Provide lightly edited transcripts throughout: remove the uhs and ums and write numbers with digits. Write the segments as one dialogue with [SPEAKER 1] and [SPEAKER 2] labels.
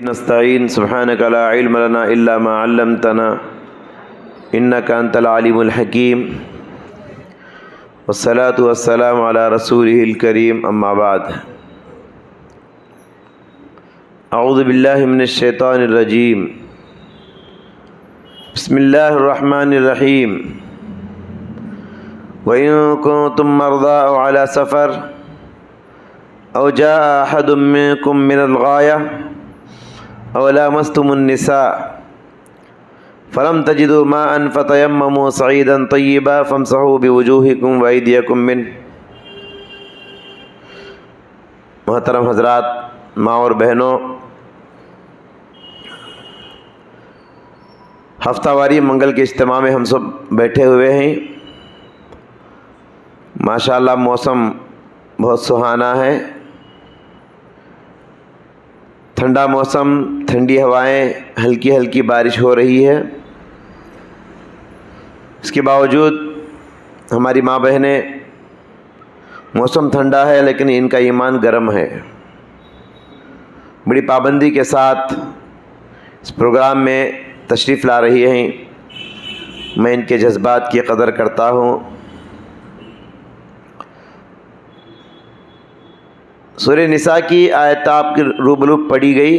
[SPEAKER 1] نستعين سبحانك لا علم لنا إلا ما علمتنا إنك أنت العليم الحكيم والصلاة والسلام على رسوله الكريم أما بعد أعوذ بالله من الشيطان الرجيم بسم الله الرحمن الرحيم وإن كنتم مرضى أو على سفر أو جاء أحد منكم من الغاية أو لامستم النساء فلم تجدوا ماء فتيمموا صعيدا طيبا فامسحوا بوجوهكم وأيديكم منه۔ محترم حضرات، ماں اور بہنوں، ہفتہ واری منگل کے اجتماع میں ہم سب بیٹھے ہوئے ہیں۔ ماشاءاللہ موسم بہت سہانا ہے، ٹھنڈا موسم، ٹھنڈی ہوائیں، ہلکی ہلکی بارش ہو رہی ہے۔ اس کے باوجود ہماری ماں بہنیں، موسم ٹھنڈا ہے لیکن ان کا ایمان گرم ہے، بڑی پابندی کے ساتھ اس پروگرام میں تشریف لا رہی ہیں۔ میں ان کے جذبات کی قدر کرتا ہوں۔ سورہ نساء کی آیت آپ کے روبرو پڑھی گئی۔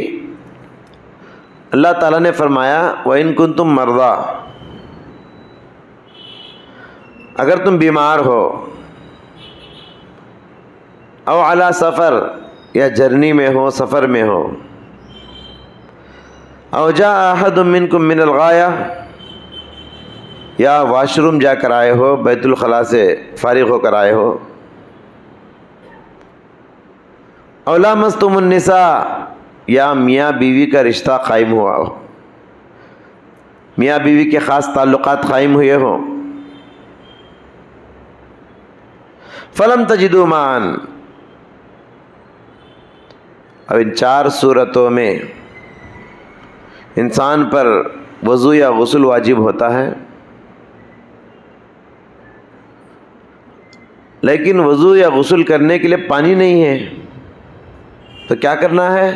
[SPEAKER 1] اللہ تعالیٰ نے فرمایا وَإِن كُنتُم مَرْضَىٰ، اگر تم بیمار ہو، او علی سفر، یا جرنی میں ہو، سفر میں ہو، او جاء احد منکم من الغایہ، یا واش روم جا کر آئے ہو، بیت الخلاء سے فارغ ہو کر آئے ہو، او لامستم النساء، یا میاں بیوی کا رشتہ قائم ہوا ہو، میاں بیوی کے خاص تعلقات قائم ہوئے ہوں، فلم تجدوا ماء، اب ان چار صورتوں میں انسان پر وضو یا غسل واجب ہوتا ہے، لیکن وضو یا غسل کرنے کے لیے پانی نہیں ہے تو کیا کرنا ہے؟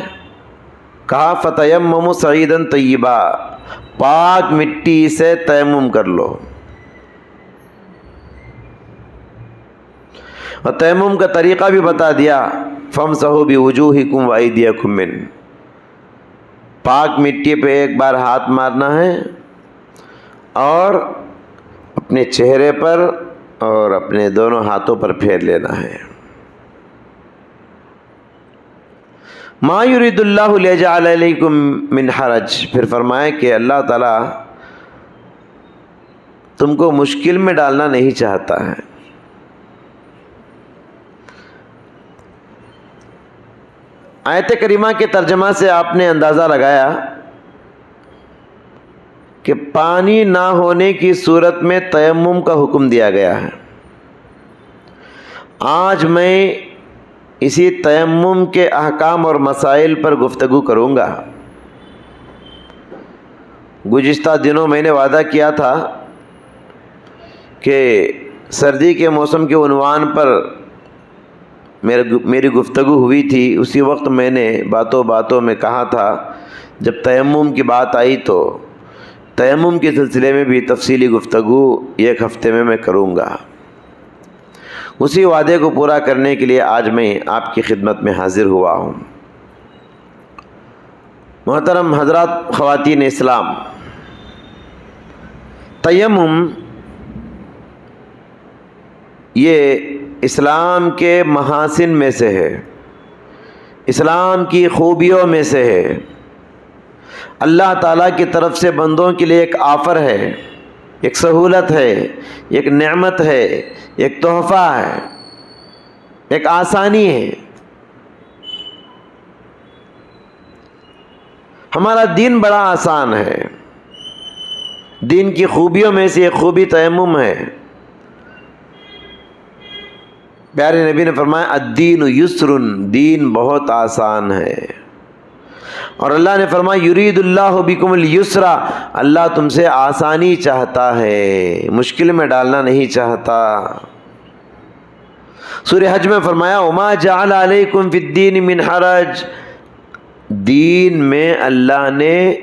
[SPEAKER 1] کہا فتیمموا صعیدا طیبا، پاک مٹی سے تیمم کر لو۔ اور تیمم کا طریقہ بھی بتا دیا، فامسحوا بوجوہکم وایدیکم منہ، پاک مٹی پہ ایک بار ہاتھ مارنا ہے اور اپنے چہرے پر اور اپنے دونوں ہاتھوں پر پھیر لینا ہے۔ ما یرید اللہ لیجعل علیکم من حرج، پھر فرمایا کہ اللہ تعالیٰ تم کو مشکل میں ڈالنا نہیں چاہتا ہے۔ آیت کریمہ کے ترجمہ سے آپ نے اندازہ لگایا کہ پانی نہ ہونے کی صورت میں تیمم کا حکم دیا گیا ہے۔ آج میں اسی تیمم کے احکام اور مسائل پر گفتگو کروں گا۔ گزشتہ دنوں میں نے وعدہ کیا تھا کہ سردی کے موسم کے عنوان پر میری گفتگو ہوئی تھی۔ اسی وقت میں نے باتوں باتوں میں کہا تھا جب تیمم کی بات آئی تو تیمم کے سلسلے میں بھی تفصیلی گفتگو ایک ہفتے میں کروں گا۔ اسی وعدے کو پورا کرنے کے لیے آج میں آپ کی خدمت میں حاضر ہوا ہوں۔ محترم حضرات، خواتین اسلام، تیمم یہ اسلام کے محاسن میں سے ہے، اسلام کی خوبیوں میں سے ہے۔ اللہ تعالیٰ کی طرف سے بندوں کے لیے ایک آفر ہے، ایک سہولت ہے، ایک نعمت ہے، ایک تحفہ ہے، ایک آسانی ہے۔ ہمارا دین بڑا آسان ہے۔ دین کی خوبیوں میں سے ایک خوبی تیمم ہے۔ پیارے نبی نے فرمایا الدین یسر، دین بہت آسان ہے۔ اور اللہ نے فرمایا یرید اللہ بکم الیسر، اللہ تم سے آسانی چاہتا ہے، مشکل میں ڈالنا نہیں چاہتا۔ سورہ حج میں فرمایا وما جعل علیکم فی الدین من حرج، دین میں اللہ نے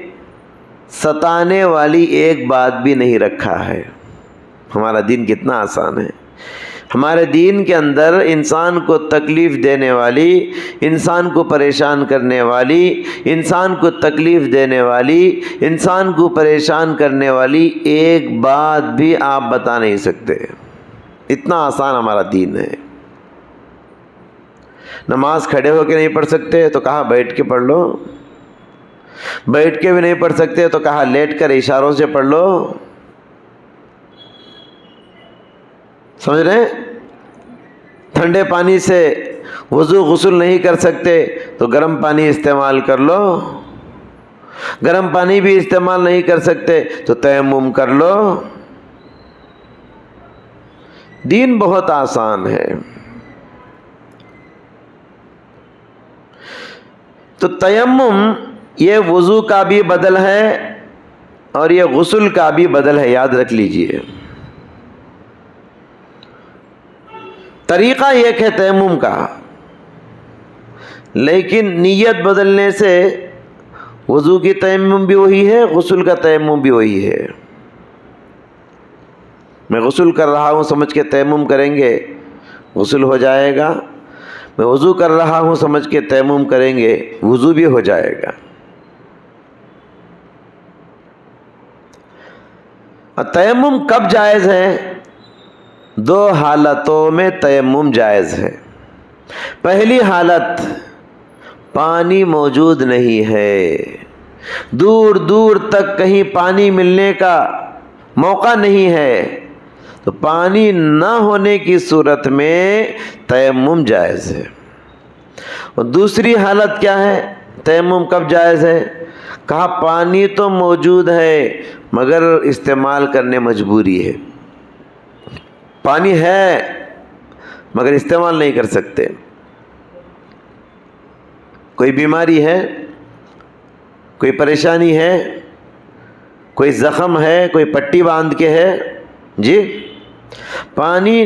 [SPEAKER 1] ستانے والی ایک بات بھی نہیں رکھا ہے۔ ہمارا دین کتنا آسان ہے۔ ہمارے دین کے اندر انسان کو تکلیف دینے والی، انسان کو پریشان کرنے والی، انسان کو تکلیف دینے والی، انسان کو پریشان کرنے والی ایک بات بھی آپ بتا نہیں سکتے۔ اتنا آسان ہمارا دین ہے۔ نماز کھڑے ہو کے نہیں پڑھ سکتے تو کہا بیٹھ کے پڑھ لو، بیٹھ کے بھی نہیں پڑھ سکتے تو کہا لیٹ کر اشاروں سے پڑھ لو۔ سمجھ رہے ہیں؟ ٹھنڈے پانی سے وضو غسل نہیں کر سکتے تو گرم پانی استعمال کر لو، گرم پانی بھی استعمال نہیں کر سکتے تو تیمم کر لو۔ دین بہت آسان ہے۔ تو تیمم یہ وضو کا بھی بدل ہے اور یہ غسل کا بھی بدل ہے، یاد رکھ لیجئے۔ طریقہ ایک ہے تیمم کا، لیکن نیت بدلنے سے وضو کی تیمم بھی وہی ہے، غسل کا تیمم بھی وہی ہے۔ میں غسل کر رہا ہوں سمجھ کے تیمم کریں گے، غسل ہو جائے گا۔ میں وضو کر رہا ہوں سمجھ کے تیمم کریں گے، وضو بھی ہو جائے گا۔ تیمم کب جائز ہے؟ دو حالتوں میں تیمم جائز ہے۔ پہلی حالت، پانی موجود نہیں ہے، دور دور تک کہیں پانی ملنے کا موقع نہیں ہے، تو پانی نہ ہونے کی صورت میں تیمم جائز ہے۔ اور دوسری حالت کیا ہے؟ تیمم کب جائز ہے؟ کہا پانی تو موجود ہے مگر استعمال کرنے مجبوری ہے۔ پانی ہے مگر استعمال نہیں کر سکتے۔ کوئی بیماری ہے، کوئی پریشانی ہے، کوئی زخم ہے، کوئی پٹی باندھ کے ہے، جی پانی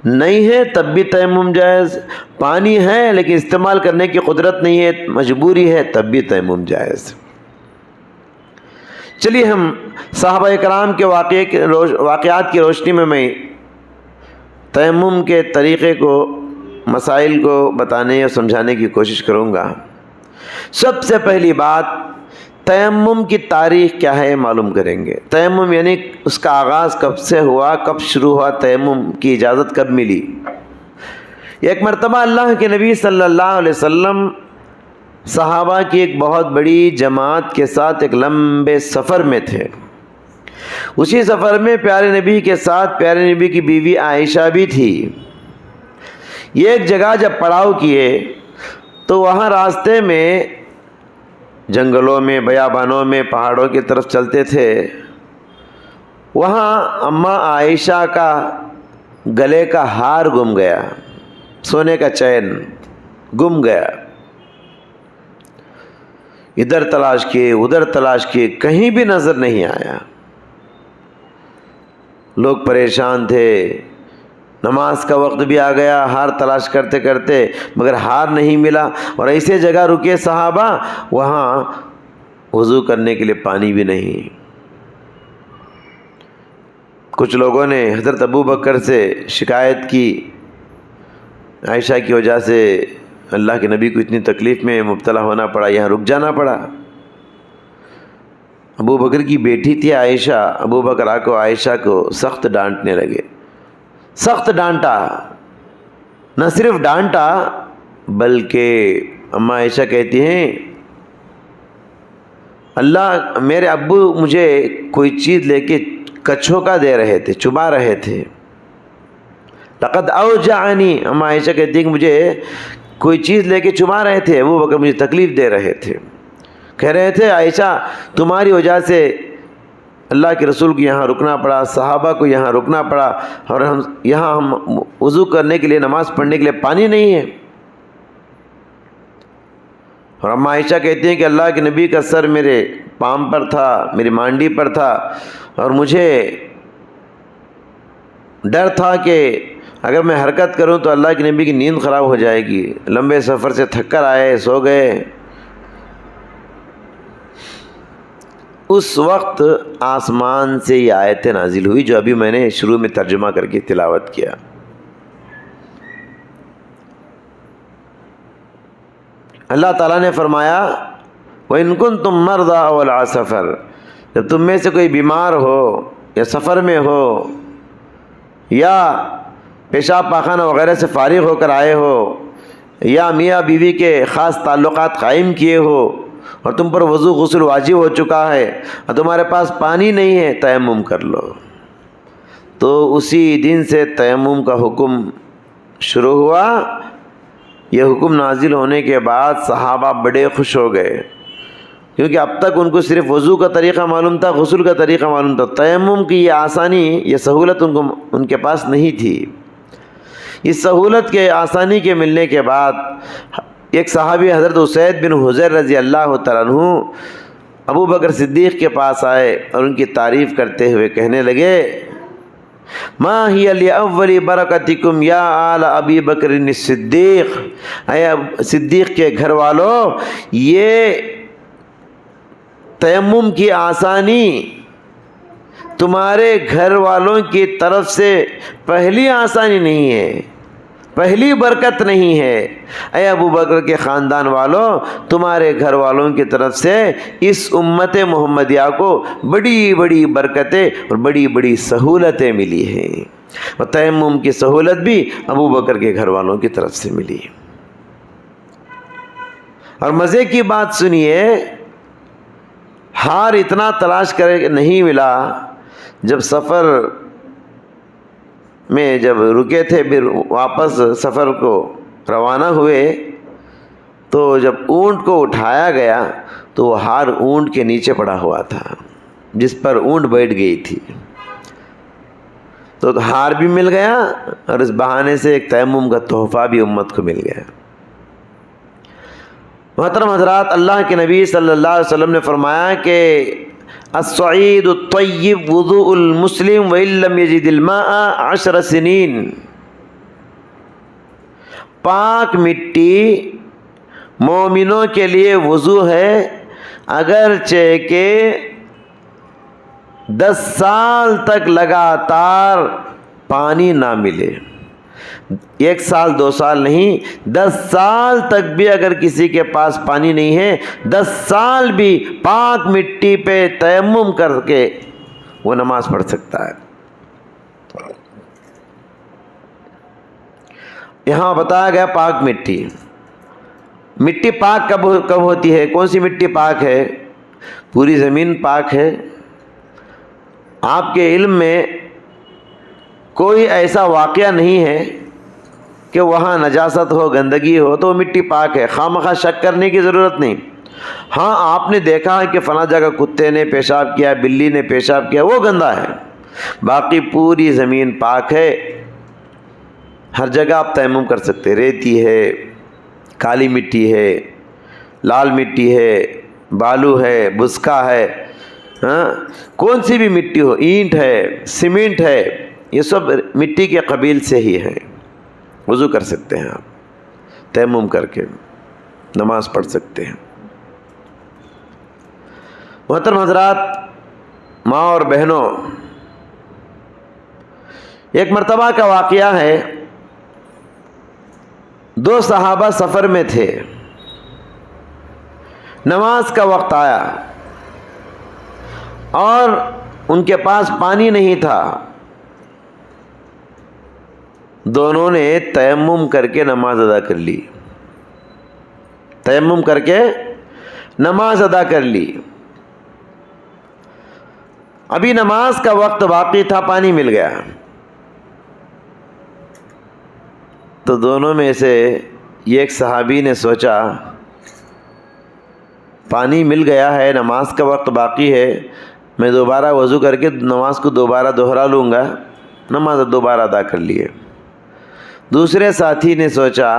[SPEAKER 1] نہیں ہے تب بھی تیمم جائز، پانی ہے لیکن استعمال کرنے کی قدرت نہیں ہے، مجبوری ہے، تب بھی تیمم جائز۔ چلیے ہم صحابہ کرام کے واقعات کی روشنی میں تیمم کے طریقے کو، مسائل کو بتانے اور سمجھانے کی کوشش کروں گا۔ سب سے پہلی بات، تیمم کی تاریخ کیا ہے معلوم کریں گے۔ تیمم یعنی اس کا آغاز کب سے ہوا، کب شروع ہوا، تیمم کی اجازت کب ملی۔ ایک مرتبہ اللہ کے نبی صلی اللہ علیہ وسلم صحابہ کی ایک بہت بڑی جماعت کے ساتھ ایک لمبے سفر میں تھے۔ اسی سفر میں پیارے نبی کے ساتھ پیارے نبی کی بیوی عائشہ بھی تھی۔ یہ ایک جگہ جب پڑاؤ کیے تو وہاں راستے میں جنگلوں میں، بیابانوں میں، پہاڑوں کی طرف چلتے تھے۔ وہاں اماں عائشہ کا گلے کا ہار گم گیا، سونے کا چین گم گیا۔ ادھر تلاش کیے، ادھر تلاش کیے، کہیں بھی نظر نہیں آیا۔ لوگ پریشان تھے، نماز کا وقت بھی آ گیا، ہار تلاش کرتے کرتے مگر ہار نہیں ملا۔ اور ایسے جگہ رکے صحابہ وہاں وضو کرنے کے لیے پانی بھی نہیں۔ کچھ لوگوں نے حضرت ابو بکر سے شکایت کی، عائشہ کی وجہ سے اللہ کے نبی کو اتنی تکلیف میں مبتلا ہونا پڑا، یہاں رک جانا پڑا۔ ابو بکر کی بیٹی تھی عائشہ، ابو بکر آ کو عائشہ کو سخت ڈانٹنے لگے، سخت ڈانٹا۔ نہ صرف ڈانٹا بلکہ اماں عائشہ کہتی ہیں اللہ، میرے ابو مجھے کوئی چیز لے کے کچھوکا دے رہے تھے، چبا رہے تھے۔ لقد اوجعنی، اماں عائشہ کہتی ہیں کہ مجھے کوئی چیز لے کے چبا رہے تھے، ابو بکر مجھے تکلیف دے رہے تھے۔ کہہ رہے تھے عائشہ تمہاری وجہ سے اللہ کے رسول کو یہاں رکنا پڑا، صحابہ کو یہاں رکنا پڑا، اور ہم وضو کرنے کے لیے، نماز پڑھنے کے لیے پانی نہیں ہے۔ اور اماں عائشہ کہتی ہیں کہ اللہ کے نبی کا سر میرے پام پر تھا، میری مانڈی پر تھا، اور مجھے ڈر تھا کہ اگر میں حرکت کروں تو اللہ کے نبی کی نیند خراب ہو جائے گی۔ لمبے سفر سے تھک کر آئے، سو گئے، اس وقت آسمان سے یہ آیتیں نازل ہوئی جو ابھی میں نے شروع میں ترجمہ کر کے تلاوت کیا۔ اللہ تعالیٰ نے فرمایا وَإِن كُنتُم مَّرْضَىٰ أَوْ عَلَىٰ سَفَرٍ، جب تم میں سے کوئی بیمار ہو یا سفر میں ہو یا پیشاب پاخانہ وغیرہ سے فارغ ہو کر آئے ہو یا میاں بیوی کے خاص تعلقات قائم کیے ہو اور تم پر وضو غسل واجب ہو چکا ہے اور تمہارے پاس پانی نہیں ہے، تیمم کر لو۔ تو اسی دن سے تیمم کا حکم شروع ہوا۔ یہ حکم نازل ہونے کے بعد صحابہ بڑے خوش ہو گئے، کیونکہ اب تک ان کو صرف وضو کا طریقہ معلوم تھا، غسل کا طریقہ معلوم تھا، تیمم کی یہ آسانی، یہ سہولت ان کے پاس نہیں تھی۔ اس سہولت کے آسانی کے ملنے کے بعد ایک صحابی حضرت اسید بن حضیر رضی اللہ تعالیٰ عنہ ابو بکر صدیق کے پاس آئے اور ان کی تعریف کرتے ہوئے کہنے لگے ما ہی لأول برکتکم یا آل ابی بکر الصدیق، اے صدیق کے گھر والوں، یہ تیمم کی آسانی تمہارے گھر والوں کی طرف سے پہلی آسانی نہیں ہے، پہلی برکت نہیں ہے۔ اے ابو بکر کے خاندان والوں، تمہارے گھر والوں کی طرف سے اس امت محمدیہ کو بڑی بڑی برکتیں اور بڑی بڑی سہولتیں ملی ہیں، اور تیمم کی سہولت بھی ابو بکر کے گھر والوں کی طرف سے ملی۔ اور مزے کی بات سنیے، ہار اتنا تلاش کرے نہیں ملا، جب سفر میں جب رکے تھے پھر واپس سفر کو روانہ ہوئے تو جب اونٹ کو اٹھایا گیا تو وہ ہار اونٹ کے نیچے پڑا ہوا تھا جس پر اونٹ بیٹھ گئی تھی، تو ہار بھی مل گیا اور اس بہانے سے ایک تیمم کا تحفہ بھی امت کو مل گیا۔ محترم حضرات، اللہ کے نبی صلی اللہ علیہ وسلم نے فرمایا کہ الصعید الطیب وضوء المسلم وإن لم یجد الماء 10 سنین، پاک مٹی مومنوں کے لیے وضو ہے اگرچہ کہ 10 سال تک لگاتار پانی نہ ملے، 1 سال 2 سال نہیں، 10 سال تک بھی اگر کسی کے پاس پانی نہیں ہے، 10 سال بھی پاک مٹی پہ تیمم کر کے وہ نماز پڑھ سکتا ہے۔ یہاں بتایا گیا پاک مٹی، مٹی پاک کب ہوتی ہے؟ کون سی مٹی پاک ہے؟ پوری زمین پاک ہے۔ آپ کے علم میں کوئی ایسا واقعہ نہیں ہے کہ وہاں نجاست ہو، گندگی ہو تو وہ مٹی پاک ہے، خواہ مخواہ شک کرنے کی ضرورت نہیں۔ ہاں آپ نے دیکھا ہے کہ فلاں جگہ کتے نے پیشاب کیا، بلی نے پیشاب کیا، وہ گندا ہے، باقی پوری زمین پاک ہے، ہر جگہ آپ تیمم کر سکتے، ریتی ہے، کالی مٹی ہے، لال مٹی ہے، بالو ہے، بسکا ہے، ہاں کون سی بھی مٹی ہو، اینٹ ہے، سیمنٹ ہے، یہ سب مٹی کے قبیل سے ہی ہے، وضو کر سکتے ہیں آپ، تیمم کر کے نماز پڑھ سکتے ہیں۔ محترم حضرات، ماں اور بہنوں، ایک مرتبہ کا واقعہ ہے، 2 صحابہ سفر میں تھے، نماز کا وقت آیا اور ان کے پاس پانی نہیں تھا، دونوں نے تیمم کر کے نماز ادا کر لی، تیمم کر کے نماز ادا کر لی۔ ابھی نماز کا وقت باقی تھا، پانی مل گیا، تو دونوں میں سے ایک صحابی نے سوچا پانی مل گیا ہے، نماز کا وقت باقی ہے، میں دوبارہ وضو کر کے نماز کو دوبارہ دوہرا لوں گا، نماز دوبارہ ادا کر لیے۔ دوسرے ساتھی نے سوچا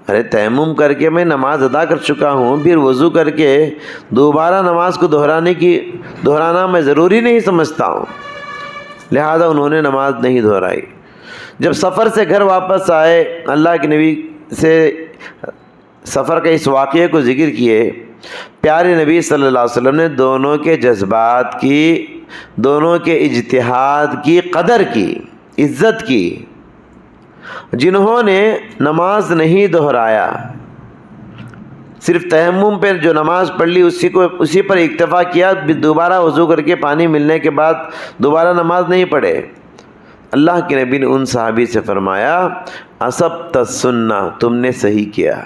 [SPEAKER 1] ارے تیمم کر کے میں نماز ادا کر چکا ہوں، پھر وضو کر کے دوبارہ نماز کو دہرانا میں ضروری نہیں سمجھتا ہوں، لہذا انہوں نے نماز نہیں دہرائی۔ جب سفر سے گھر واپس آئے، اللہ کے نبی سے سفر کے اس واقعے کو ذکر کیے، پیارے نبی صلی اللہ علیہ وسلم نے دونوں کے جذبات کی، دونوں کے اجتہاد کی قدر کی، عزت کی۔ جنہوں نے نماز نہیں دہرایا، صرف تیمم پہ جو نماز پڑھ لی اسی پر اکتفا کیا، دوبارہ وضو کر کے پانی ملنے کے بعد دوبارہ نماز نہیں پڑھے، اللہ کے نبی نے ان صحابی سے فرمایا اصبت السنہ، تم نے صحیح کیا،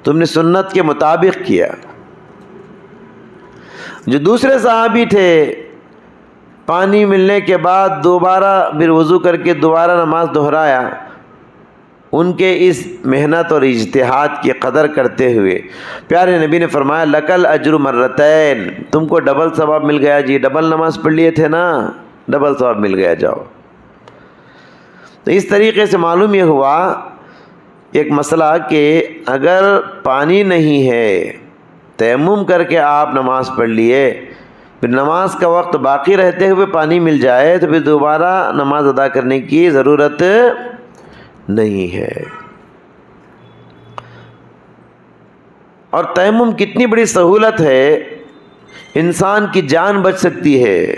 [SPEAKER 1] تم نے سنت کے مطابق کیا۔ جو دوسرے صحابی تھے، پانی ملنے کے بعد دوبارہ پھر وضو کر کے دوبارہ نماز دہرایا، ان کے اس محنت اور اجتہاد کی قدر کرتے ہوئے پیارے نبی نے فرمایا لکل اجر مرتین، تم کو ڈبل ثواب مل گیا جی، ڈبل نماز پڑھ لیے تھے نا، ڈبل ثواب مل گیا، جاؤ۔ تو اس طریقے سے معلوم یہ ہوا ایک مسئلہ کہ اگر پانی نہیں ہے، تیمم کر کے آپ نماز پڑھ لیے، پھر نماز کا وقت باقی رہتے ہوئے پانی مل جائے تو پھر دوبارہ نماز ادا کرنے کی ضرورت نہیں ہے۔ اور تیمم کتنی بڑی سہولت ہے، انسان کی جان بچ سکتی ہے،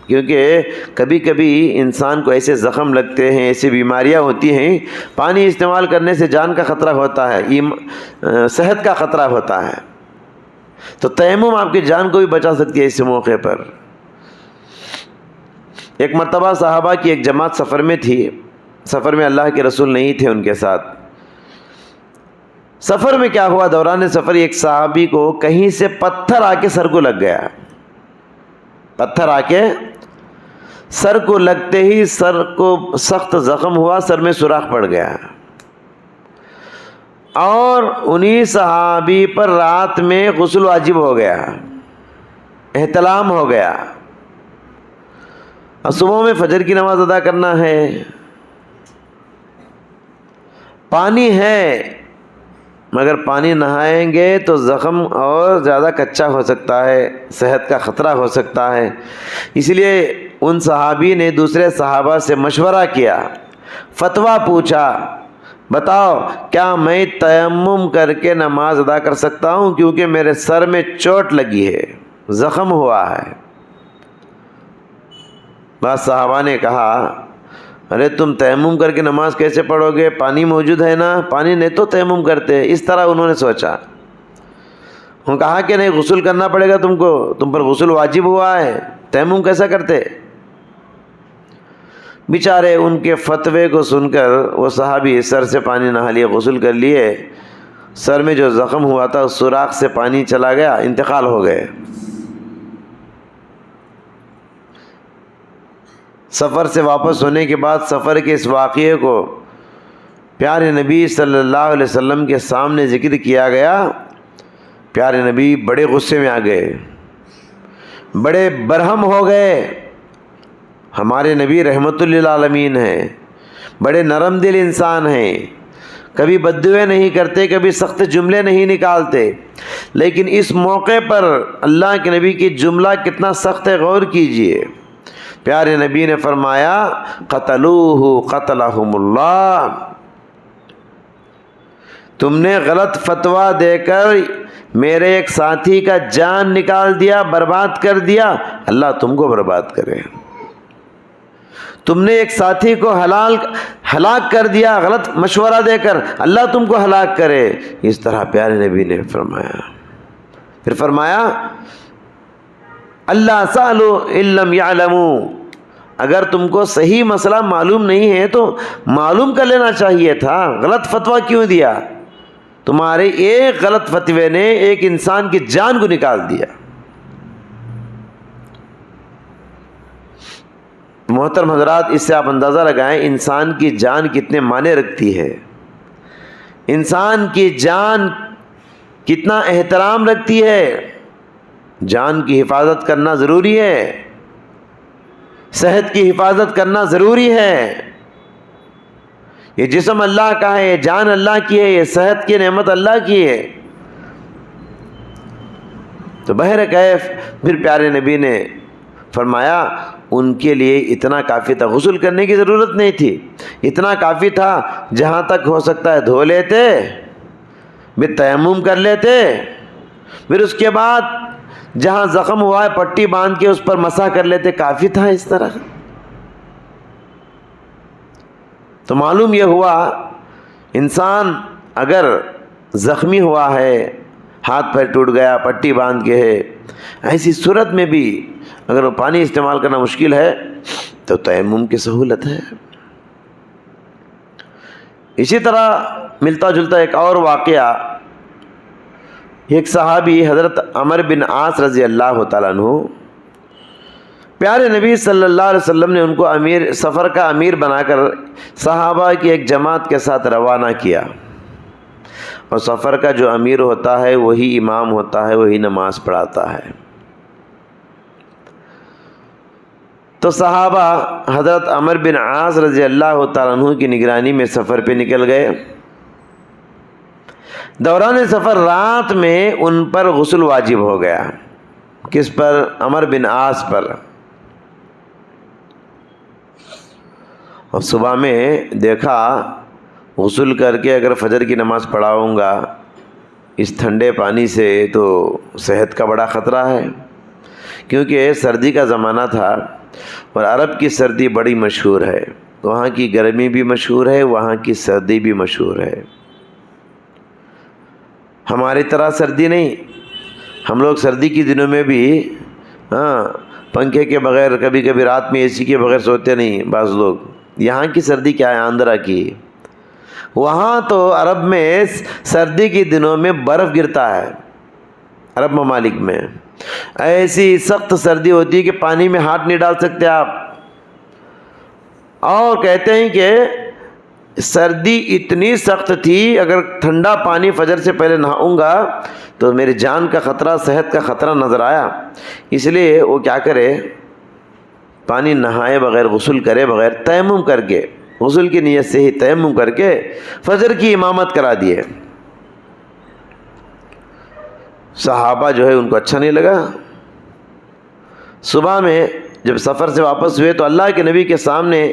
[SPEAKER 1] کیونکہ کبھی کبھی انسان کو ایسے زخم لگتے ہیں، ایسی بیماریاں ہوتی ہیں، پانی استعمال کرنے سے جان کا خطرہ ہوتا ہے، صحت کا خطرہ ہوتا ہے، تو تیمم آپ کی جان کو بھی بچا سکتی ہے۔ اس موقع پر ایک مرتبہ صحابہ کی ایک جماعت سفر میں تھی، سفر میں اللہ کے رسول نہیں تھے ان کے ساتھ۔ سفر میں کیا ہوا، دوران سفر ایک صحابی کو کہیں سے پتھر آ کے سر کو لگ گیا، پتھر آ کے سر کو لگتے ہی سر کو سخت زخم ہوا، سر میں سوراخ پڑ گیا، اور انہی صحابی پر رات میں غسل واجب ہو گیا، احتلام ہو گیا، اور صبح میں فجر کی نماز ادا کرنا ہے۔ پانی ہے مگر پانی نہائیں گے تو زخم اور زیادہ کچا ہو سکتا ہے، صحت کا خطرہ ہو سکتا ہے۔ اس لیے ان صحابی نے دوسرے صحابہ سے مشورہ کیا، فتویٰ پوچھا، بتاؤ کیا میں تیمم کر کے نماز ادا کر سکتا ہوں، کیونکہ میرے سر میں چوٹ لگی ہے، زخم ہوا ہے۔ بعض صحابہ نے کہا ارے تم تیمم کر کے نماز کیسے پڑھو گے، پانی موجود ہے نا، پانی نہیں تو تیمم کرتے۔ اس طرح انہوں نے سوچا، انہوں نے کہا کہ نہیں غسل کرنا پڑے گا تم کو، تم پر غسل واجب ہوا ہے، تیمم کیسا کرتے۔ بیچارے ان کے فتوے کو سن کر وہ صحابی سر سے پانی نہا لیے، غسل کر لیے، سر میں جو زخم ہوا تھا اس سوراخ سے پانی چلا گیا، انتقال ہو گئے۔ سفر سے واپس ہونے کے بعد سفر کے اس واقعے کو پیارے نبی صلی اللہ علیہ وسلم کے سامنے ذکر کیا گیا۔ پیارے نبی بڑے غصے میں آ گئے، بڑے برہم ہو گئے۔ ہمارے نبی رحمت للعالمین ہیں، بڑے نرم دل انسان ہیں، کبھی بددعائیں نہیں کرتے، کبھی سخت جملے نہیں نکالتے، لیکن اس موقع پر اللہ کے نبی کی جملہ کتنا سخت ہے، غور کیجئے۔ پیارے نبی نے فرمایا قتلوہ قتلہم اللہ، تم نے غلط فتویٰ دے کر میرے ایک ساتھی کا جان نکال دیا، برباد کر دیا، اللہ تم کو برباد کرے۔ تم نے ایک ساتھی کو ہلاک کر دیا غلط مشورہ دے کر، اللہ تم کو ہلاک کرے۔ اس طرح پیارے نبی نے فرمایا۔ پھر فرمایا اللہ سألوا ان لم یعلموا، اگر تم کو صحیح مسئلہ معلوم نہیں ہے تو معلوم کر لینا چاہیے تھا، غلط فتویٰ کیوں دیا؟ تمہارے ایک غلط فتوے نے ایک انسان کی جان کو نکال دیا۔ محترم حضرات، اس سے آپ اندازہ لگائیں انسان کی جان کتنے معنی رکھتی ہے، انسان کی جان کتنا احترام رکھتی ہے۔ جان کی حفاظت کرنا ضروری ہے، صحت کی حفاظت کرنا ضروری ہے۔ یہ جسم اللہ کا ہے، یہ جان اللہ کی ہے، یہ صحت کی نعمت اللہ کی ہے۔ تو بہرکیف پھر پیارے نبی نے فرمایا ان کے لیے اتنا کافی تھا، غسل کرنے کی ضرورت نہیں تھی، اتنا کافی تھا جہاں تک ہو سکتا ہے دھو لیتے، تیمم کر لیتے، پھر اس کے بعد جہاں زخم ہوا ہے پٹی باندھ کے اس پر مسح کر لیتے، کافی تھا اس طرح۔ تو معلوم یہ ہوا انسان اگر زخمی ہوا ہے، ہاتھ پیر ٹوٹ گیا، پٹی باندھ کے ہے، ایسی صورت میں بھی اگر وہ پانی استعمال کرنا مشکل ہے تو تیمم کی سہولت ہے۔ اسی طرح ملتا جلتا ایک اور واقعہ، ایک صحابی حضرت عمر بن عاص رضی اللہ تعالیٰ عنہ، پیارے نبی صلی اللہ علیہ وسلم نے ان کو سفر کا امیر بنا کر صحابہ کی ایک جماعت کے ساتھ روانہ کیا، اور سفر کا جو امیر ہوتا ہے وہی امام ہوتا ہے، وہی نماز پڑھاتا ہے۔ تو صحابہ حضرت عمر بن عاص رضی اللہ تعالیٰ عنہ کی نگرانی میں سفر پہ نکل گئے۔ دوران سفر رات میں ان پر غسل واجب ہو گیا۔ کس پر؟ عمر بن عاص پر۔ اور صبح میں دیکھا غسل کر کے اگر فجر کی نماز پڑھاؤں گا اس ٹھنڈے پانی سے تو صحت کا بڑا خطرہ ہے، کیونکہ سردی کا زمانہ تھا اور عرب کی سردی بڑی مشہور ہے، وہاں کی گرمی بھی مشہور ہے، وہاں کی سردی بھی مشہور ہے۔ ہماری طرح سردی نہیں، ہم لوگ سردی کی دنوں میں بھی پنکھے کے بغیر، کبھی کبھی رات میں اے سی کے بغیر سوتے نہیں بعض لوگ۔ یہاں کی سردی کیا ہے آندھرا کی، وہاں تو عرب میں سردی کی دنوں میں برف گرتا ہے، عرب ممالک میں ایسی سخت سردی ہوتی ہے کہ پانی میں ہاتھ نہیں ڈال سکتے آپ، اور کہتے ہیں کہ سردی اتنی سخت تھی اگر ٹھنڈا پانی فجر سے پہلے نہاؤں گا تو میری جان کا خطرہ، صحت کا خطرہ نظر آیا، اس لیے وہ کیا کرے، پانی نہائے بغیر، غسل کرے بغیر، تیمم کر کے، غسل کی نیت سے ہی تیمم کر کے فجر کی امامت کرا دیے۔ صحابہ جو ہے ان کو اچھا نہیں لگا۔ صبح میں جب سفر سے واپس ہوئے تو اللہ کے نبی کے سامنے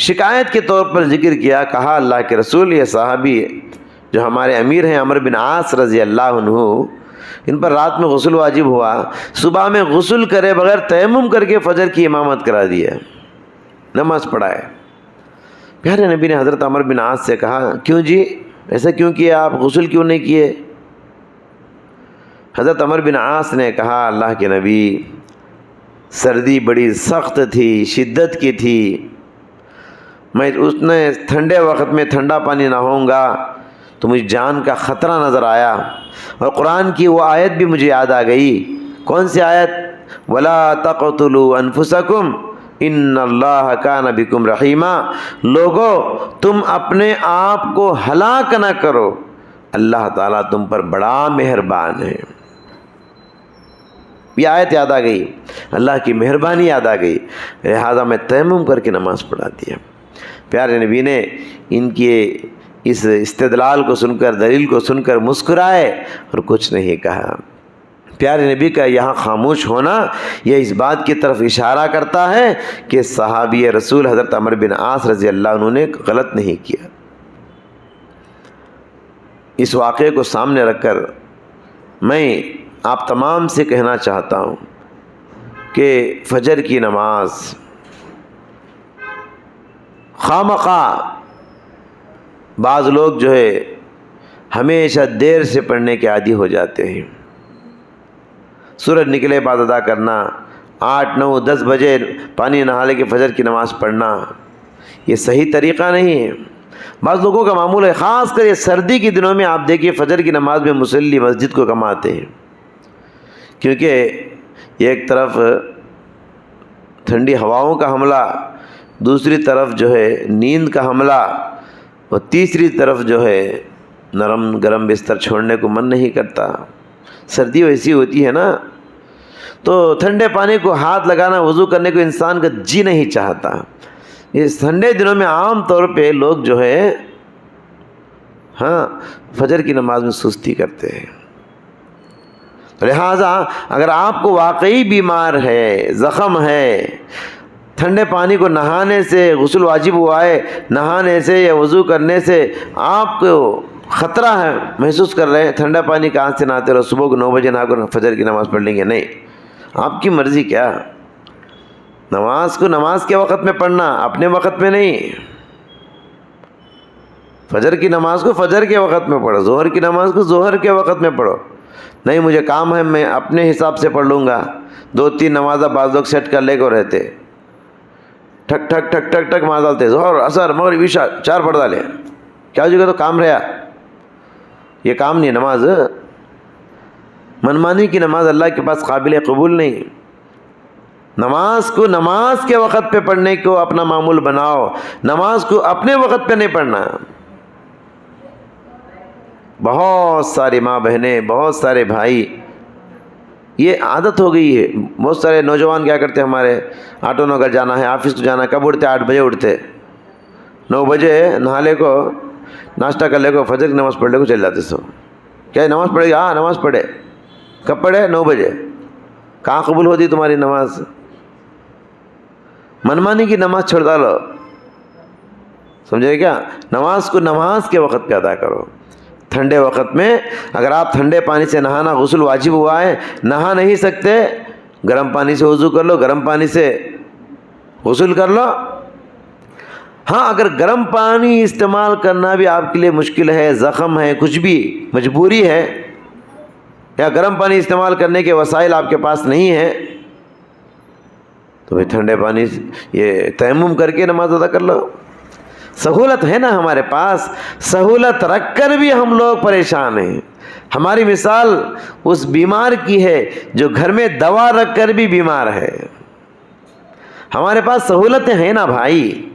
[SPEAKER 1] شکایت کے طور پر ذکر کیا، کہا اللہ کے رسول یہ صحابی جو ہمارے امیر ہیں عمر بن عاص رضی اللہ عنہ، ان پر رات میں غسل واجب ہوا، صبح میں غسل کرے بغیر تیمم کر کے فجر کی امامت کرا دیا، نماز پڑھائے۔ پیارے نبی نے حضرت عمر بن عاص سے کہا کیوں جی ایسا کیوں کیا، آپ غسل کیوں نہیں کیے؟ حضرت عمر بن عاص نے کہا اللہ کے نبی سردی بڑی سخت تھی، شدت کی تھی، میں اتنے ٹھنڈے وقت میں ٹھنڈا پانی نہاؤں گا تو مجھے جان کا خطرہ نظر آیا، اور قرآن کی وہ آیت بھی مجھے یاد آ گئی۔ کون سی آیت؟ وَلَا تَقْتُلُوا أَنفُسَكُمْ إِنَّ اللَّهَ كَانَ بِكُمْ رَحِيمًا، لوگو تم اپنے آپ کو ہلاک نہ کرو، اللہ تعالیٰ تم پر بڑا مہربان ہے۔ یہ آیت یاد آ گئی، اللہ کی مہربانی یاد آ گئی، لہٰذا میں تیمم کر کے نماز پڑھا دیا۔ پیارے نبی نے ان کے اس استدلال کو سن کر، دلیل کو سن کر مسکرائے اور کچھ نہیں کہا۔ پیارے نبی کا یہاں خاموش ہونا یہ اس بات کی طرف اشارہ کرتا ہے کہ صحابی رسول حضرت عمر بن عاص رضی اللہ عنہ نے غلط نہیں کیا۔ اس واقعے کو سامنے رکھ کر میں آپ تمام سے کہنا چاہتا ہوں کہ فجر کی نماز خواہ بعض لوگ جو ہے ہمیشہ دیر سے پڑھنے کے عادی ہو جاتے ہیں۔ سورج نکلے بعد ادا کرنا، 8، 9، 10 بجے پانی نہا لے کے فجر کی نماز پڑھنا، یہ صحیح طریقہ نہیں ہے۔ بعض لوگوں کا معمول ہے، خاص کر یہ سردی کے دنوں میں آپ دیکھیے فجر کی نماز میں مصلی مسجد کو کم آتے ہیں، کیونکہ ایک طرف ٹھنڈی ہواؤں کا حملہ، دوسری طرف جو ہے نیند کا حملہ، اور تیسری طرف جو ہے نرم گرم بستر چھوڑنے کو من نہیں کرتا۔ سردی ویسی ہوتی ہے نا، تو ٹھنڈے پانی کو ہاتھ لگانا، وضو کرنے کو انسان کا جی نہیں چاہتا۔ اس ٹھنڈے دنوں میں عام طور پہ لوگ جو ہے فجر کی نماز میں سستی کرتے ہیں۔ لہٰذا اگر آپ کو واقعی بیمار ہے، زخم ہے، ٹھنڈے پانی کو نہانے سے، غسل واجب ہوا ہے، نہانے سے یا وضو کرنے سے آپ کو خطرہ ہے، محسوس کر رہے ہیں، ٹھنڈا پانی کہاں سے نہاتے رہو، صبح کو 9 بجے نہا کر فجر کی نماز پڑھ لیں گے، نہیں، آپ کی مرضی. کیا نماز کو نماز کے وقت میں پڑھنا، اپنے وقت میں نہیں. فجر کی نماز کو فجر کے وقت میں پڑھو، ظہر کی نماز کو ظہر کے وقت میں پڑھو. نہیں مجھے کام ہے، میں اپنے حساب سے پڑھ لوں گا. 2-3 نمازیں بعض لوگ سیٹ کر لے کو رہتے، ٹھک ٹھک ٹھک ٹھک ٹھک ماں ڈالتے، ظہر عصر مغرب عشاء 4 پڑھ ڈالے. کیا ہو جائے گا؟ تو کام رہا. یہ کام نہیں نماز. منمانی کی نماز اللہ کے پاس قابل قبول نہیں. نماز کو نماز کے وقت پہ پڑھنے کو اپنا معمول بناؤ، نماز کو اپنے وقت پہ نہیں پڑھنا. بہت ساری ماں بہنیں، بہت سارے بھائی، یہ عادت ہو گئی ہے. بہت سارے نوجوان کیا کرتے، ہمارے آٹو نگر جانا ہے، آفس کو جانا ہے، کب اٹھتے؟ 8 بجے اٹھتے، 9 بجے نہا لے کو، ناشتہ کر لے کو، فجر کی نماز پڑھ لے کو چل جاتے. سو کیا نماز پڑھے گی؟ ہاں نماز پڑھے. کب پڑھے؟ 9 بجے. کہاں قبول ہوتی تمہاری نماز؟ منمانی کی نماز چھوڑ ڈالو. سمجھے کیا؟ نماز کو نماز کے وقت پہ ادا کرو. ٹھنڈے وقت میں اگر آپ ٹھنڈے پانی سے نہانا غسل واجب ہوا ہے، نہا نہیں سکتے، گرم پانی سے وضو کر لو، گرم پانی سے غسل کر لو. ہاں اگر گرم پانی استعمال کرنا بھی آپ کے لیے مشکل ہے، زخم ہے، کچھ بھی مجبوری ہے، یا گرم پانی استعمال کرنے کے وسائل آپ کے پاس نہیں ہے، تو پھر ٹھنڈے پانی یہ تیمم کر کے نماز ادا کر لو. سہولت ہے نا ہمارے پاس، سہولت رکھ کر بھی ہم لوگ پریشان ہیں. ہماری مثال اس بیمار کی ہے جو گھر میں دوا رکھ کر بھی بیمار ہے. ہمارے پاس سہولتیں ہیں نا بھائی،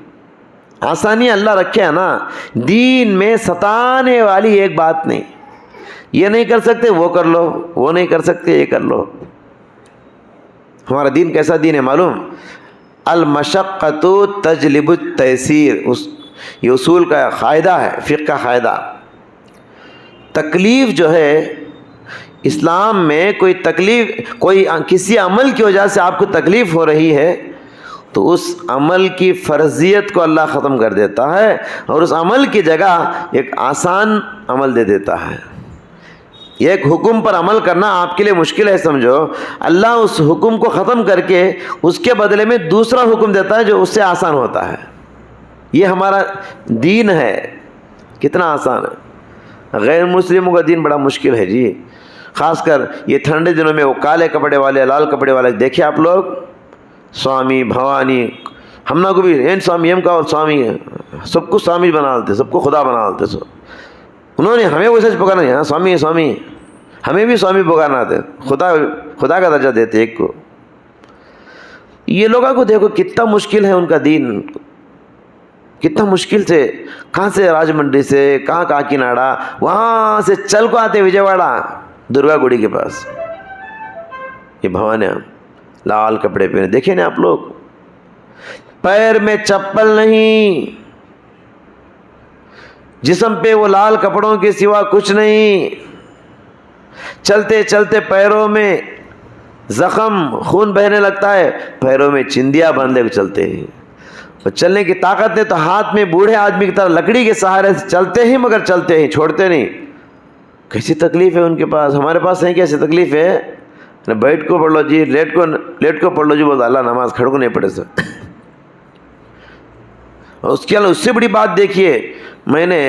[SPEAKER 1] آسانی اللہ رکھے ہے نا. دین میں ستانے والی ایک بات نہیں. یہ نہیں کر سکتے وہ کر لو، وہ نہیں کر سکتے یہ کر لو. ہمارا دین کیسا دین ہے معلوم؟ المشقۃ تجلب التیسیر، یہ اصول کا قاعدہ ہے، فقہ کا قاعدہ. تکلیف جو ہے اسلام میں، کوئی تکلیف، کوئی کسی عمل کی وجہ سے آپ کو تکلیف ہو رہی ہے، تو اس عمل کی فرضیت کو اللہ ختم کر دیتا ہے، اور اس عمل کی جگہ ایک آسان عمل دے دیتا ہے. ایک حکم پر عمل کرنا آپ کے لیے مشکل ہے سمجھو، اللہ اس حکم کو ختم کر کے اس کے بدلے میں دوسرا حکم دیتا ہے جو اس سے آسان ہوتا ہے. یہ ہمارا دین ہے. کتنا آسان ہے. غیر مسلموں کا دین بڑا مشکل ہے جی. خاص کر یہ ٹھنڈے دنوں میں وہ کالے کپڑے والے، لال کپڑے والے دیکھے آپ لوگ، سوامی بھوانی، ہم نہ کو بھی این سوامی ایم کا، اور سوامی سب کو سوامی بنا دیتے، سب کو خدا بنا دیتے. سو انہوں نے ہمیں ویسے پکارنا ہے، ہاں سوامی سوامی، ہمیں بھی سوامی پکارنا آتے، خدا کا درجہ دیتے ایک کو. یہ لوگوں کو دیکھو کتنا مشکل ہے ان کا دین، کتنا مشکل سے، کہاں سے راج منڈی سے، کہاں کاکیناڈا، وہاں سے چل کو آتے وجے واڑا درگا گڑی کے پاس. یہ بھوانیاں لال کپڑے پہنے، دیکھیں نا آپ لوگ، پیر میں چپل نہیں، جسم پہ وہ لال کپڑوں کے سوا کچھ نہیں، چلتے چلتے پیروں میں زخم، خون بہنے لگتا ہے، پیروں میں چندیاں باندھے ہوئے چلتے ہیں. اور چلنے کی طاقت ہے تو ہاتھ میں بوڑھے آدمی کی طرح لکڑی کے سہارے سے چلتے ہیں، مگر چلتے ہیں، چھوڑتے نہیں. کیسی تکلیف ہے ان کے پاس. ہمارے پاس ہے کیسی تکلیف ہے؟ بیٹھ کو پڑھ لو جی، لیٹ کو پڑھ لو جی، بولتا اللہ نماز کھڑ کو نہیں پڑھے سر. اور اس کے علاوہ اس سے بڑی بات دیکھیے، میں نے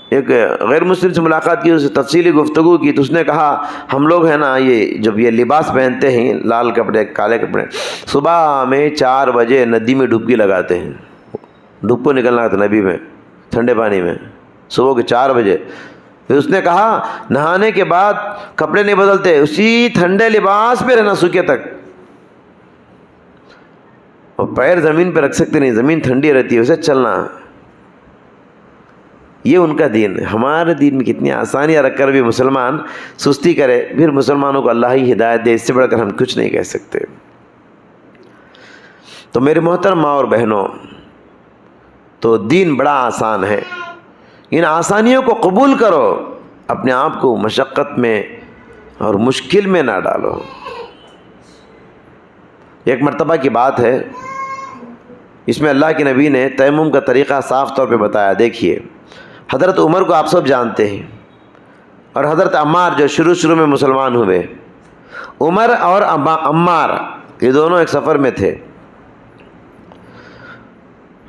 [SPEAKER 1] ایک غیر مسلم سے ملاقات کی، اس سے تفصیلی گفتگو کی، تو اس نے کہا ہم لوگ ہیں نا، یہ جب یہ لباس پہنتے ہیں، لال کپڑے کالے کپڑے، صبح میں 4 بجے ندی میں ڈبکی لگاتے ہیں. ڈب کو نکلنا تھا نبی میں، ٹھنڈے پانی میں، صبح کے 4 بجے. پھر اس نے کہا نہانے کے بعد کپڑے نہیں بدلتے، اسی ٹھنڈے لباس پہ رہنا سوکھے تک، اور پیر زمین پہ رکھ سکتے نہیں، زمین ٹھنڈی رہتی ہے، اسے چلنا. یہ ان کا دین ہے. ہمارے دین میں کتنی آسانیاں رکھ کر بھی مسلمان سستی کرے. پھر مسلمانوں کو اللہ ہی ہدایت دے، اس سے بڑھ کر ہم کچھ نہیں کہہ سکتے. تو میرے محترم ماں اور بہنوں، تو دین بڑا آسان ہے. ان آسانیوں کو قبول کرو، اپنے آپ کو مشقت میں اور مشکل میں نہ ڈالو. ایک مرتبہ کی بات ہے، اس میں اللہ کے نبی نے تیمم کا طریقہ صاف طور پہ بتایا. دیکھیے، حضرت عمر کو آپ سب جانتے ہیں، اور حضرت عمار جو شروع میں مسلمان ہوئے. عمر اور عمار یہ دونوں ایک سفر میں تھے.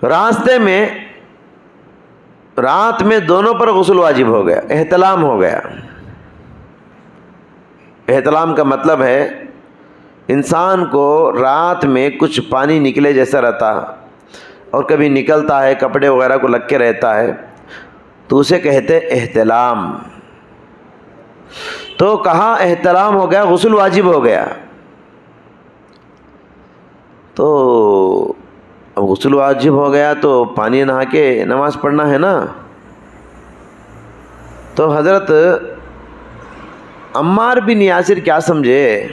[SPEAKER 1] راستے میں رات میں دونوں پر غسل واجب ہو گیا، احتلام ہو گیا. احتلام کا مطلب ہے انسان کو رات میں کچھ پانی نکلے جیسا رہتا، اور کبھی نکلتا ہے کپڑے وغیرہ کو لگ کے رہتا ہے، تو اسے کہتے احتلام. تو کہا احتلام ہو گیا، غسل واجب ہو گیا. تو اب غسل واجب ہو گیا تو پانی نہا کے نماز پڑھنا ہے نا. تو حضرت عمار بن یاسر کیا سمجھے،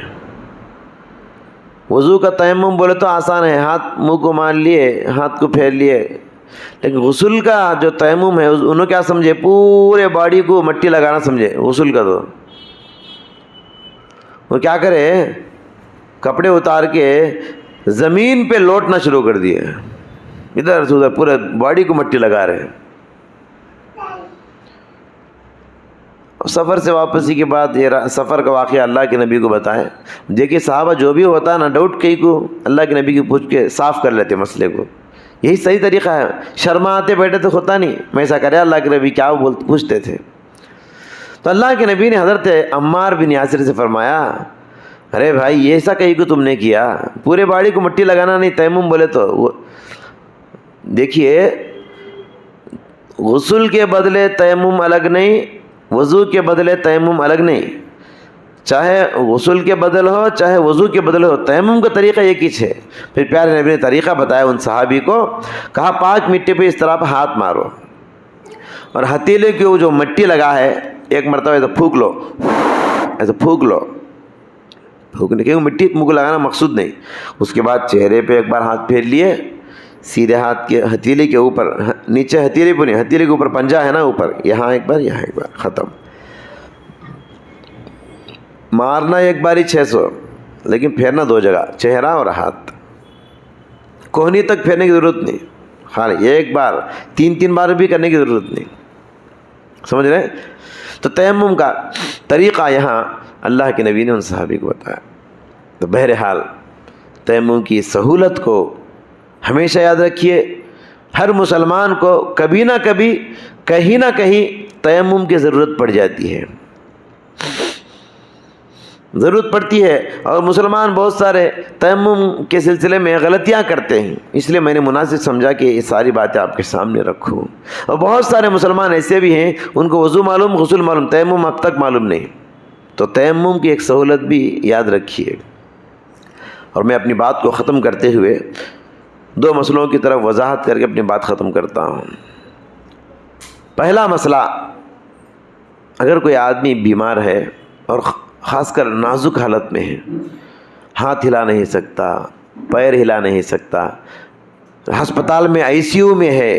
[SPEAKER 1] وضو کا تیمم بولے تو آسان ہے، ہاتھ منہ کو مان لیے، ہاتھ کو پھیر لیے، لیکن غسل کا جو تیمم ہے انہوں کیا سمجھے، پورے باڈی کو مٹی لگانا سمجھے غسل کا. تو وہ کیا کرے، کپڑے اتار کے زمین پہ لوٹنا شروع کر دیے، ادھر سے ادھر پورے باڈی کو مٹی لگا رہے. سفر سے واپسی کے بعد یہ سفر کا واقعہ اللہ کے نبی کو بتائے. دیکھیے صحابہ جو بھی ہوتا ہے نا، ڈاؤٹ کئی کو اللہ کے نبی کو پوچھ کے صاف کر لیتے مسئلے کو. یہی صحیح طریقہ ہے. شرما آتے بیٹھے تو ہوتا نہیں، میں ایسا کرے اللہ کے نبی کیا پوچھتے تھے. تو اللہ کے نبی نے حضرت عمار بن یاسر سے فرمایا، ارے بھائی یہ ایسا کہیں کو تم نے کیا، پورے باڈی کو مٹی لگانا نہیں تیمم بولے تو. دیکھیے غسل کے بدلے تیمم الگ نہیں، وضو کے بدلے تیمم الگ نہیں. چاہے غسل کے بدل ہو چاہے وضو کے بدل ہو، تیمم کا طریقہ ایک ہی ہے. پھر پیارے نبی نے طریقہ بتایا ان صحابی کو، کہا پاک مٹی پہ اس طرح ہاتھ مارو، اور ہتھیلے کی وہ جو مٹی لگا ہے ایک مرتبہ ایسا پھونک لو، ایسا پھونک لو. پھونکنے کے مٹی منہ کو لگانا مقصود نہیں. اس کے بعد چہرے پہ ایک بار ہاتھ پھیر لیے، سیدھے ہاتھ کے ہتھیلے کے اوپر، نیچے ہتھیلے پہ نہیں، ہتھیلے کے اوپر پنجہ ہے نا اوپر، یہاں ایک بار یہاں ایک بار، ختم. مارنا ایک باری 600، لیکن پھیرنا 2 جگہ، چہرہ اور ہاتھ. کوہنی تک پھیرنے کی ضرورت نہیں، خالی ایک بار 3 بار بھی کرنے کی ضرورت نہیں. سمجھ رہے ہیں؟ تو تیمم کا طریقہ یہاں اللہ کے نبی نے ان صحابی کو بتایا. تو بہرحال تیمم کی سہولت کو ہمیشہ یاد رکھیے. ہر مسلمان کو کبھی نہ کبھی کہیں نہ کہیں تیمم کی ضرورت پڑ جاتی ہے، ضرورت پڑتی ہے. اور مسلمان بہت سارے تیمم کے سلسلے میں غلطیاں کرتے ہیں، اس لیے میں نے مناسب سمجھا کہ یہ ساری باتیں آپ کے سامنے رکھوں. اور بہت سارے مسلمان ایسے بھی ہیں ان کو وضو معلوم، غسل معلوم، تیمم اب تک معلوم نہیں. تو تیمم کی ایک سہولت بھی یاد رکھیے. اور میں اپنی بات کو ختم کرتے ہوئے 2 مسئلوں کی طرف وضاحت کر کے اپنی بات ختم کرتا ہوں. پہلا مسئلہ، اگر کوئی آدمی بیمار ہے اور خاص کر نازک حالت میں ہے، ہاتھ ہلا نہیں سکتا، پیر ہلا نہیں سکتا، ہسپتال میں ICU میں ہے،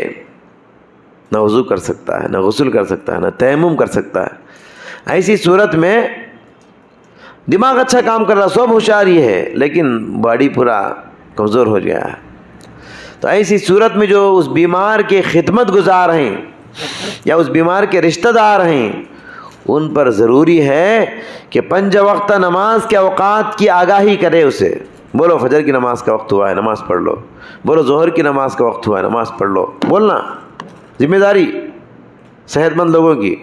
[SPEAKER 1] نہ وضو کر سکتا ہے، نہ غسل کر سکتا ہے، نہ تیمم کر سکتا ہے، ایسی صورت میں دماغ اچھا کام کر رہا، سب ہوشیاری ہے، لیکن باڈی پورا کمزور ہو گیا ہے. تو ایسی صورت میں جو اس بیمار کے خدمت گزار ہیں یا اس بیمار کے رشتہ دار ہیں، ان پر ضروری ہے کہ 5 وقتہ نماز کے اوقات کی آگاہی کرے. اسے بولو فجر کی نماز کا وقت ہوا ہے، نماز پڑھ لو. بولو ظہر کی نماز کا وقت ہوا ہے، نماز پڑھ لو. بولنا ذمہ داری صحت مند لوگوں کی.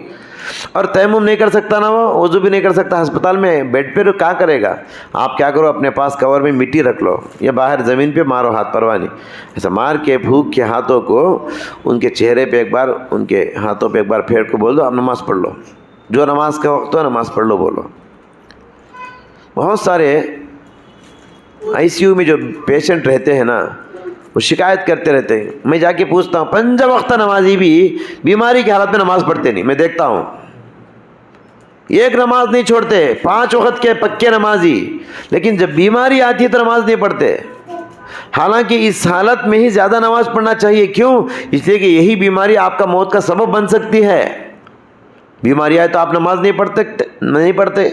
[SPEAKER 1] اور تیمم نہیں کر سکتا نا، وہ وضو بھی نہیں کر سکتا، ہسپتال میں بیڈ پہ کیا کرے گا؟ آپ کیا کرو، اپنے پاس کور میں مٹی رکھ لو یا باہر زمین پہ مارو، ہاتھ پرواہ نہیں. ایسا مار کے پھونک کے ہاتھوں کو ان کے چہرے پہ ایک بار، ان کے ہاتھوں پہ ایک بار پھیر کو بول دو اب نماز پڑھ لو، جو نماز کا وقت ہو نماز پڑھ لو بولو. بہت سارے ICU میں جو پیشنٹ رہتے ہیں نا، وہ شکایت کرتے رہتے ہیں. میں جا کے پوچھتا ہوں 5 وقتہ نمازی بھی بیماری کی حالت میں نماز پڑھتے نہیں. میں دیکھتا ہوں ایک نماز نہیں چھوڑتے، 5 وقت کے پکے نمازی، لیکن جب بیماری آتی ہے تو نماز نہیں پڑھتے. حالانکہ اس حالت میں ہی زیادہ نماز پڑھنا چاہیے. کیوں؟ اس لیے کہ یہی بیماری آپ کا موت کا سبب بن سکتی ہے. بیماری آئے تو آپ نماز نہیں پڑھتے.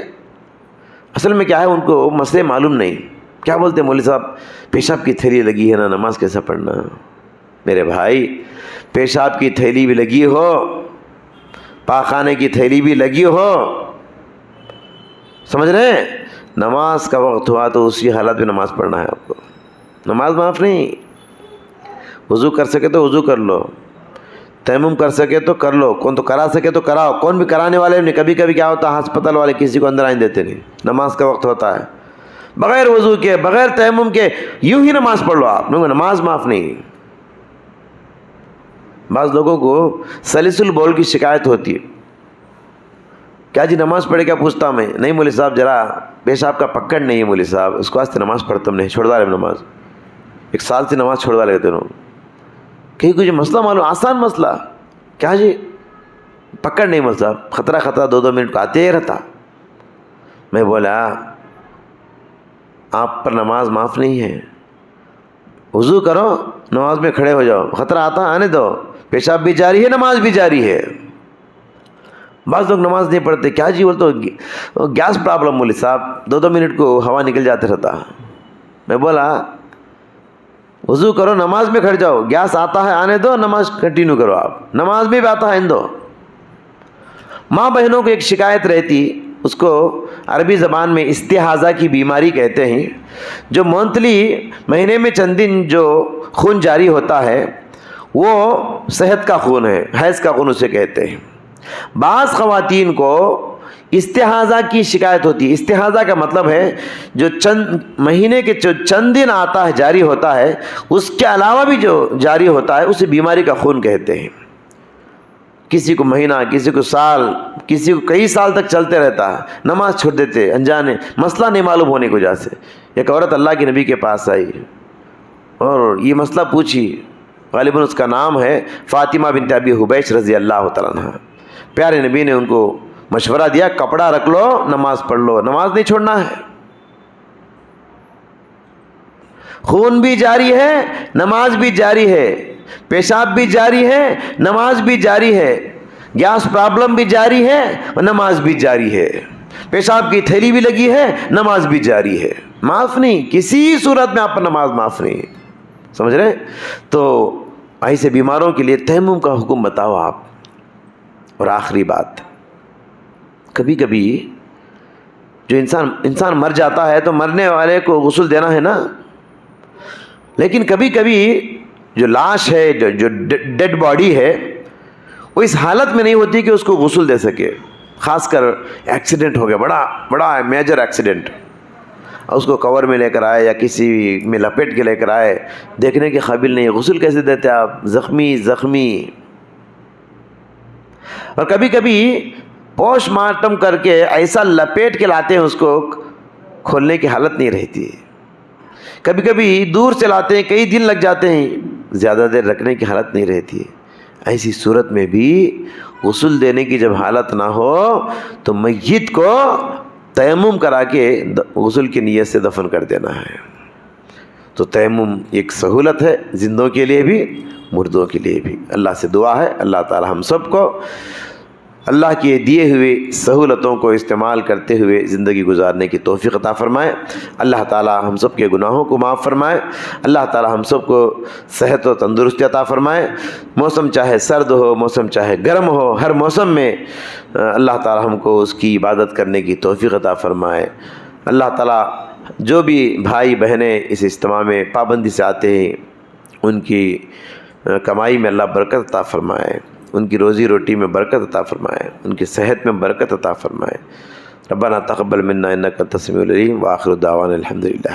[SPEAKER 1] اصل میں کیا ہے، ان کو مسئلے معلوم نہیں. کیا بولتے مولوی صاحب، پیشاب کی تھیلی لگی ہے نا، نماز کیسا پڑھنا؟ میرے بھائی، پیشاب کی تھیلی بھی لگی ہو پاخانے کی تھیلی بھی لگی ہو، سمجھ رہے ہیں، نماز کا وقت ہوا تو اسی حالت میں نماز پڑھنا ہے آپ کو، نماز معاف نہیں۔ وضو کر سکے تو وضو کر لو، تیمم کر سکے تو کر لو، کون تو کرا سکے تو کراؤ، کون بھی کرانے والے نہیں۔ کبھی کبھی کیا ہوتا ہے، ہسپتال والے کسی کو اندر آنے دیتے نہیں، نماز کا وقت ہوتا ہے، بغیر وضو کے بغیر تیمم کے یوں ہی نماز پڑھ لو آپ، نماز معاف نہیں۔ بعض لوگوں کو سلیسل بول کی شکایت ہوتی ہے، کیا جی نماز پڑھے کیا؟ پوچھتا میں، نہیں مولوی صاحب ذرا پیشاب کا پکڑ نہیں ہے مولوی صاحب، اس کو واسطے نماز پڑھتا ہم نہیں، چھوڑوا رہے نماز، 1 سال سے نماز چھوڑوا لیتے ہوں۔ کہیں کچھ مسئلہ معلوم، آسان مسئلہ، کیا جی پکڑ نہیں مولوی صاحب، خطرہ 2 منٹ کو آتے ہی رہتا۔ میں بولا آپ پر نماز معاف نہیں ہے، وضو کرو، نماز میں کھڑے ہو جاؤ، خطرہ آتا آنے دو، پیشاب بھی جاری ہے، نماز بھی جاری ہے۔ بعض لوگ نماز نہیں پڑھتے، کیا جی بولتے گیس پرابلم مولوی صاحب، 2 منٹ کو ہوا نکل جاتے رہتا۔ میں بولا وضو کرو، نماز میں کھڑ جاؤ، گیس آتا ہے آنے دو، نماز کنٹینیو کرو، آپ نماز میں بھی آتا ہے آنے دو۔ ماں بہنوں کو ایک شکایت رہتی، اس کو عربی زبان میں استحاضہ کی بیماری کہتے ہیں، جو منتھلی مہینے میں چند دن جو خون جاری ہوتا ہے وہ صحت کا خون ہے، حیض کا خون اسے کہتے ہیں۔ بعض خواتین کو استحاضہ کی شکایت ہوتی ہے۔ استحاضہ کا مطلب ہے جو مہینے کے چند دن آتا ہے، جاری ہوتا ہے، اس کے علاوہ بھی جو جاری ہوتا ہے اسے بیماری کا خون کہتے ہیں۔ کسی کو مہینہ، کسی کو سال، کسی کو کئی سال تک چلتے رہتا ہے، نماز چھوڑ دیتے انجانے، مسئلہ نہیں معلوم ہونے کی وجہ سے۔ ایک عورت اللہ کے نبی کے پاس آئی اور یہ مسئلہ پوچھی، غالباً اس کا نام ہے فاطمہ بنت ابی حبیش رضی اللہ تعالیٰ عنہ۔ پیارے نبی نے ان کو مشورہ دیا، کپڑا رکھ لو، نماز پڑھ لو، نماز نہیں چھوڑنا ہے۔ خون بھی جاری ہے، نماز بھی جاری ہے، پیشاب بھی جاری ہے، نماز بھی جاری ہے، گیس پرابلم بھی جاری ہے، نماز بھی جاری ہے، پیشاب کی تھیلی بھی لگی ہے، نماز بھی جاری ہے۔ معاف نہیں، کسی صورت میں آپ پر نماز معاف نہیں، سمجھ رہے؟ تو ایسے بیماروں کے لیے تیمم کا حکم بتاؤ آپ۔ اور آخری بات، کبھی کبھی جو انسان مر جاتا ہے تو مرنے والے کو غسل دینا ہے نا، لیکن کبھی کبھی جو لاش ہے، جو ڈیڈ باڈی ہے، وہ اس حالت میں نہیں ہوتی کہ اس کو غسل دے سکے، خاص کر ایکسیڈنٹ ہو گیا، بڑا میجر ایکسیڈنٹ، اس کو کور میں لے کر آئے یا کسی میں لپیٹ کے لے کر آئے، دیکھنے کے قابل نہیں، غسل کیسے دیتے آپ؟ زخمی۔ اور کبھی کبھی پوسٹ مارٹم کر کے ایسا لپیٹ کے لاتے ہیں، اس کو کھولنے کی حالت نہیں رہتی، کبھی کبھی دور سے لاتے ہیں، کئی دن لگ جاتے ہیں، زیادہ دیر رکھنے کی حالت نہیں رہتی۔ ایسی صورت میں بھی غسل دینے کی جب حالت نہ ہو تو میت کو تیمم کرا کے غسل کی نیت سے دفن کر دینا ہے۔ تو تیمم ایک سہولت ہے، زندوں کے لیے بھی مردوں کے لیے بھی۔ اللہ سے دعا ہے اللہ تعالی ہم سب کو اللہ کے دیے ہوئے سہولتوں کو استعمال کرتے ہوئے زندگی گزارنے کی توفیق عطا فرمائے۔ اللہ تعالی ہم سب کے گناہوں کو معاف فرمائے۔ اللہ تعالی ہم سب کو صحت و تندرستی عطا فرمائے۔ موسم چاہے سرد ہو، موسم چاہے گرم ہو، ہر موسم میں اللہ تعالی ہم کو اس کی عبادت کرنے کی توفیق عطا فرمائے۔ اللہ تعالی جو بھی بھائی بہنیں اس اجتماع میں پابندی سے آتے ہیں، ان کی کمائی میں اللہ برکت عطا فرمائے، ان کی روزی روٹی میں برکت عطا فرمائے، ان کی صحت میں برکت عطا فرمائے۔ ربنا تقبل منا انک انت السمیع العلیم وآخر دعوانا الحمدللہ۔